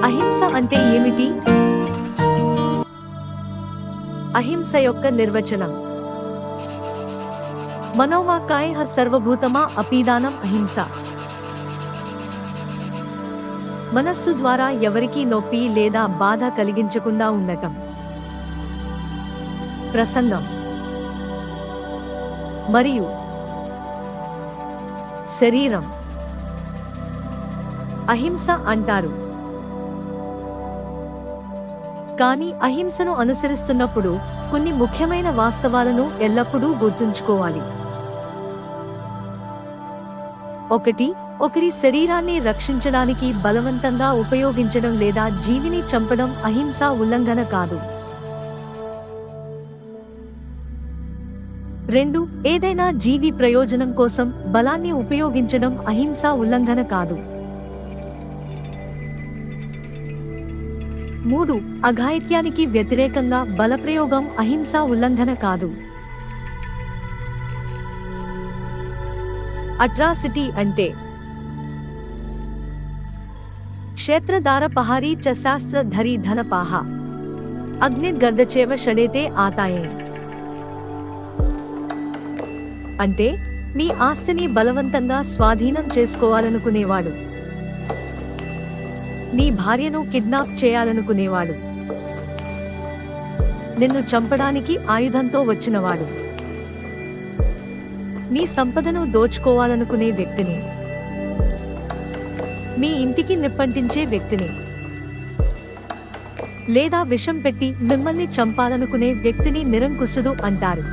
అహింస అంటే ఏమిటి? అహింస యొక్క నిర్వచనం. మనోవాక్కాయః సర్వభూతమా అపీదానం అహింస. మనస్సు ద్వారా ఎవరికీ నొప్పి లేదా బాధ కలిగించకుండా ఉండటం. ప్రసంగం మరియు శరీరం అహింస అంటారు. కానీ అహింసను అనుసరిస్తున్నప్పుడు కొన్ని ముఖ్యమైన వాస్తవాలను ఎల్లప్పుడూ గుర్తుంచుకోవాలి. 1. ఒకరి శరీరాన్ని రక్షించడానికి బలవంతంగా ఉపయోగించడం లేదా జీవిని చంపడం అహింసా ఉల్లంఘన కాదు. 2. ఏదైనా జీవి ప్రయోజనం కోసం బలాన్ని ఉపయోగించడం అహింసా ఉల్లంఘన కాదు. 3. అఘాయిత్యానికి వ్యతిరేకంగా బలప్రయోగం అహింసా ఉల్లంఘన కాదు. అట్రాసిటీ అంటే క్షేత్రదార పహారీ చ శాస్త్ర ధరీ ధనపాహ అగ్నిర్గర్దచేవ షడేతే ఆతాయే. అంటే మీ ఆస్తిని బలవంతంగా స్వాధీనం చేసుకోవాలనుకునేవాడు, నీ భార్యను కిడ్నాప్ చేయాలనుకునేవాడు, నిన్ను చంపడానికి ఆయుధంతో వచ్చినవాడు, మీ సంపదను దోచుకోవాలనుకునే వ్యక్తిని, మీ ఇంటికి నిప్పంటించే వ్యక్తిని, లేదా విషం పెట్టి మిమ్మల్ని చంపాలనుకునే వ్యక్తిని నిరంకుశుడు అంటారు.